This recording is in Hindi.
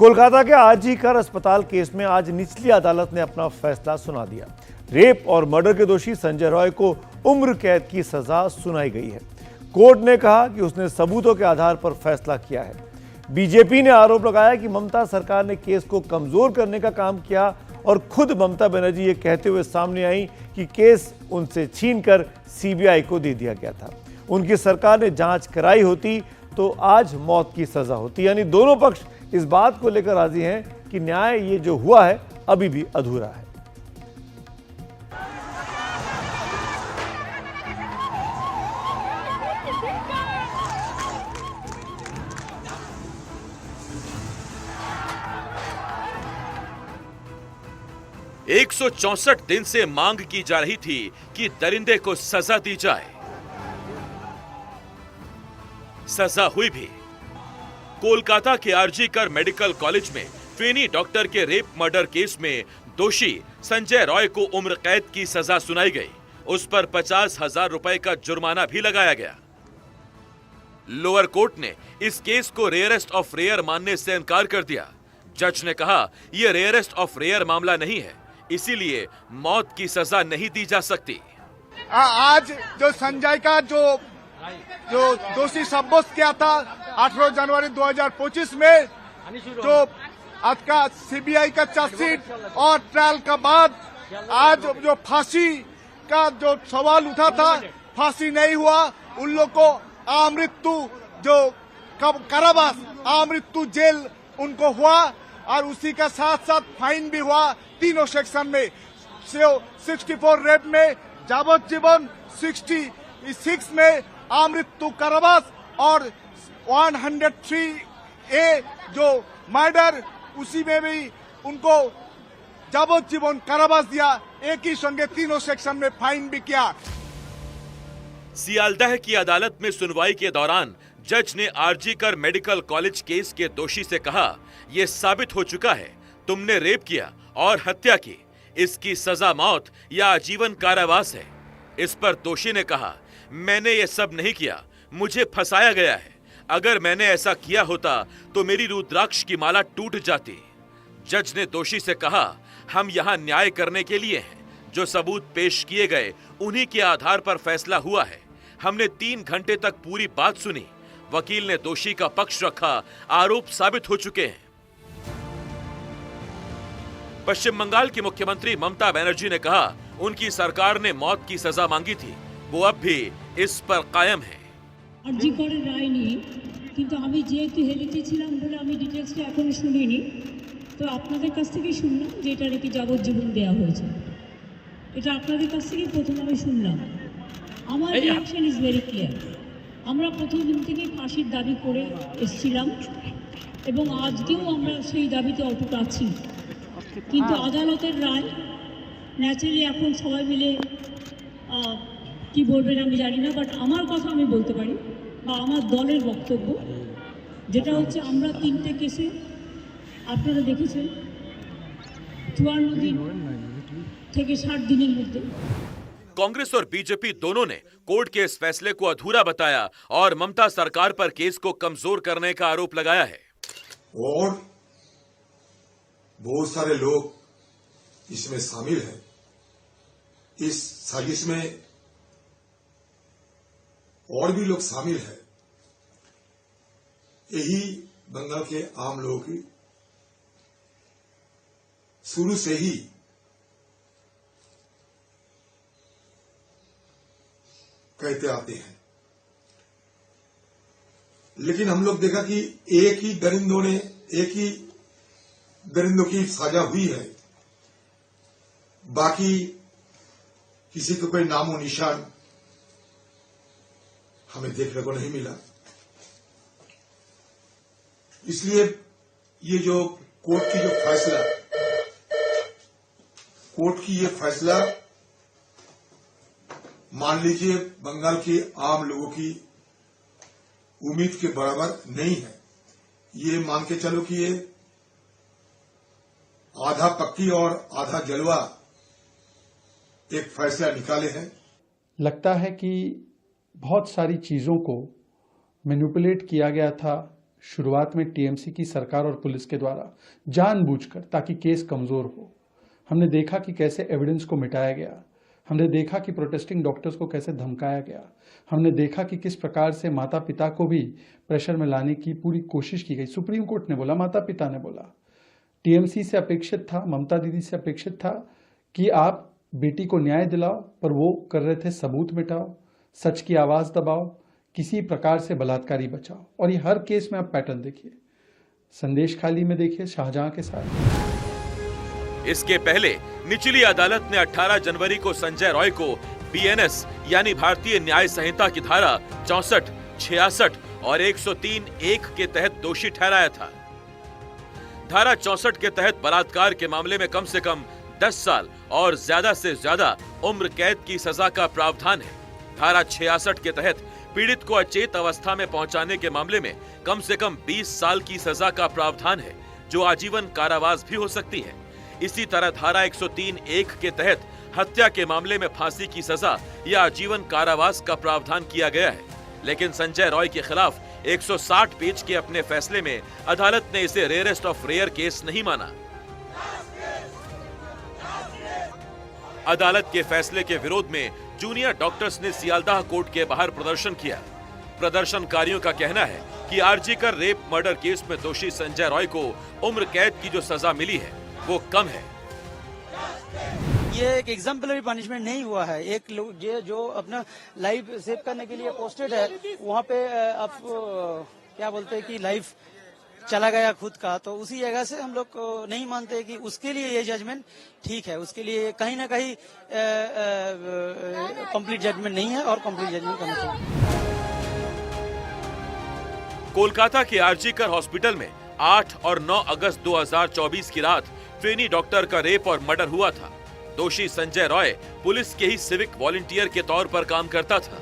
कोलकाता के आरजी-कर अस्पताल केस में आज निचली अदालत ने अपना फैसला सुना दिया। रेप और मर्डर के दोषी संजय रॉय को उम्र कैद की सजा सुनाई गई है। कोर्ट ने कहा कि उसने सबूतों के आधार पर फैसला किया है। बीजेपी ने आरोप लगाया कि ममता सरकार ने केस को कमजोर करने का काम किया और खुद ममता बनर्जी ये कहते हुए सामने आई कि केस उनसे छीनकर सीबीआई को दे दिया गया था। उनकी सरकार ने जांच कराई होती तो आज मौत की सजा होती। यानी दोनों पक्ष इस बात को लेकर राजी हैं कि न्याय ये जो हुआ है अभी भी अधूरा है। एक 164 दिन से मांग की जा रही थी कि दरिंदे को सजा दी जाए। सजा हुई भी। कोलकाता के आरजी-कर मेडिकल कॉलेज में ट्रेनी डॉक्टर के रेप मर्डर केस में दोषी संजय रॉय को उम्र कैद की सजा सुनाई गई। उस पर 50,000 रुपए का जुर्माना भी लगाया गया। लोअर कोर्ट ने इस केस को रेयरेस्ट ऑफ रेयर मानने से इनकार कर दिया। जज ने कहा यह रेयरेस्ट ऑफ रेयर मामला नहीं है, इसीलिए मौत की सजा नहीं दी जा सकती। आज जो संजय का जो दोषी साब्यस्त किया था 18 जनवरी 2025 में, जो आज का सीबीआई का चार्जशीट और ट्रायल का बाद आज जो फांसी का जो सवाल उठा था, फांसी नहीं हुआ। उन लोग को आमृत्यु जो कारावास आमृत्यु जेल उनको हुआ और उसी का साथ साथ फाइन भी हुआ तीनों सेक्शन में। 64 रेप में जावज्जीवन, 66 में आमृत्यु कारावास और 103A जो मर्डर, उसी में भी उनको जावज्जीवन कारावास दिया। एक ही संगे तीनों सेक्शन में फाइन भी किया। सियालदह की अदालत में सुनवाई के दौरान जज ने आरजी-कर मेडिकल कॉलेज केस के दोषी से कहा, यह साबित हो चुका है तुमने रेप किया और हत्या की। इसकी सजा मौत या आजीवन कारावास है। इस पर दोषी ने कहा, मैंने ये सब नहीं किया, मुझे फंसाया गया है। अगर मैंने ऐसा किया होता तो मेरी रुद्राक्ष की माला टूट जाती। जज ने दोषी से कहा, हम यहाँ न्याय करने के लिए हैं। जो सबूत पेश किए गए उन्हीं के आधार पर फैसला हुआ है। हमने 3 घंटे तक पूरी बात सुनी। वकील ने दोषी का पक्ष रखा। आरोप साबित हो चुके हैं। पश्चिम बंगाल की मुख्यमंत्री ममता बनर्जी ने कहा, उनकी सरकार ने मौत की सजा मांगी थी, वो अब भी इस पर कायम है। আরজিকরের রায় নিয়ে কিন্তু আমি যেহেতু হেলিতে ছিলাম বলে আমি ডিটেইলসটা এখনো শুনিনি, তো আপনাদের কাছ থেকেই শুনলাম যে এটা নাকি যাবজ্জীবন দেওয়া হয়েছে। এটা আপনাদের কাছ থেকেই প্রথম আমি শুনলাম। আমার রিঅ্যাকশন ইজ ভেরি ক্লিয়ার। আমরা প্রথম দিন থেকেই ফাঁসির দাবি করে এসেছিলাম এবং আজকেও আমরা সেই দাবিতে অটুট আছি। কিন্তু আদালতের রায় ন্যাচারালি এখন সবাই মিলে কি বলবেন আমি জানি না, বাট আমার কথা আমি বলতে পারি বা আমার দলের বক্তব্য যেটা হচ্ছে, আমরা 3টে কেসে আপনারা দেখেছেন 54 দিন থেকে 60 দিনের মধ্যে। कांग्रेस और बीजेपी दोनों ने कोर्ट के इस फैसले को अधूरा बताया और ममता सरकार पर केस को कमजोर करने का आरोप लगाया है। और बहुत सारे लोग इसमें शामिल हैं। इस साजिश में और भी लोग शामिल हैं। यही बंगाल के आम लोगों की शुरू से ही कहते आते हैं। लेकिन हम लोग देखा कि एक ही दरिंदों की सजा हुई है, बाकी किसी को कोई नामो निशान हमें देखने को नहीं मिला। इसलिए ये जो कोर्ट की ये फैसला मान लीजिए बंगाल के आम लोगों की उम्मीद के बराबर नहीं है। ये मान के चलो कि ये आधा पक्की और आधा जलवा एक फैसला निकाले हैं। लगता है कि बहुत सारी चीज़ों को मैनिपुलेट किया गया था, शुरुआत में टीएमसी की सरकार और पुलिस के द्वारा जानबूझकर, ताकि केस कमजोर हो। हमने देखा कि कैसे एविडेंस को मिटाया गया, हमने देखा कि प्रोटेस्टिंग डॉक्टर्स को कैसे धमकाया गया, हमने देखा कि किस प्रकार से माता पिता को भी प्रेशर में लाने की पूरी कोशिश की गई। सुप्रीम कोर्ट ने बोला, माता पिता ने बोला, टीएमसी से अपेक्षित था, ममता दीदी से अपेक्षित था कि आप बेटी को न्याय दिलाओ, पर वो कर रहे थे सबूत मिटाओ, सच की आवाज दबाओ, किसी प्रकार से बलात्कारी बचाओ। और ये हर केस में आप पैटर्न देखिए, संदेश खाली में देखिए शाहजहां के साथ। इसके पहले निचली अदालत ने 18 जनवरी को संजय रॉय को बीएनएस यानी भारतीय न्याय संहिता की धारा 64, 66 और 103(1) के तहत दोषी ठहराया था। धारा 64 के तहत बलात्कार के मामले में कम से कम 10 साल और ज्यादा से ज्यादा उम्र कैद की सजा का प्रावधान है। धारा 66 के तहत पीड़ित को अचेत अवस्था में पहुंचाने के मामले में कम से कम 20 साल की सजा का प्रावधान है, जो आजीवन कारावास भी हो सकती है। इसी तरह धारा 103(1) के तहत हत्या के मामले में फांसी की सजा या आजीवन कारावास का प्रावधान किया गया है। लेकिन संजय रॉय के खिलाफ 160 पेज के अपने फैसले में अदालत ने इसे रेयरेस्ट ऑफ रेयर केस नहीं माना। अदालत के फैसले के विरोध में जूनियर डॉक्टर्स ने सियालदाह कोर्ट के बाहर प्रदर्शन किया। प्रदर्शनकारियों का कहना है कि आरजीकर रेप मर्डर केस में दोषी संजय रॉय को उम्र कैद की जो सजा मिली है वो कम है। ये एक एग्जाम्पलरी पनिशमेंट नहीं हुआ है। एक लोग ये जो अपना लाइफ सेव करने के लिए पोस्टेड है, वहाँ पे आप क्या बोलते हैं कि लाइफ चला गया खुद का, तो उसी जगह से हम लोग नहीं मानते कि उसके लिए ये जजमेंट ठीक है। उसके लिए कहीं ना कहीं कंप्लीट जजमेंट नहीं है और कंप्लीट जजमेंट करना चाहिए। कोलकाता के आरजीकर हॉस्पिटल में 8 और 9 अगस्त 2024 की रात ट्रेनी डॉक्टर का रेप और मर्डर हुआ था। दोषी संजय रॉय पुलिस के ही सिविक वॉलंटियर के तौर पर काम करता था।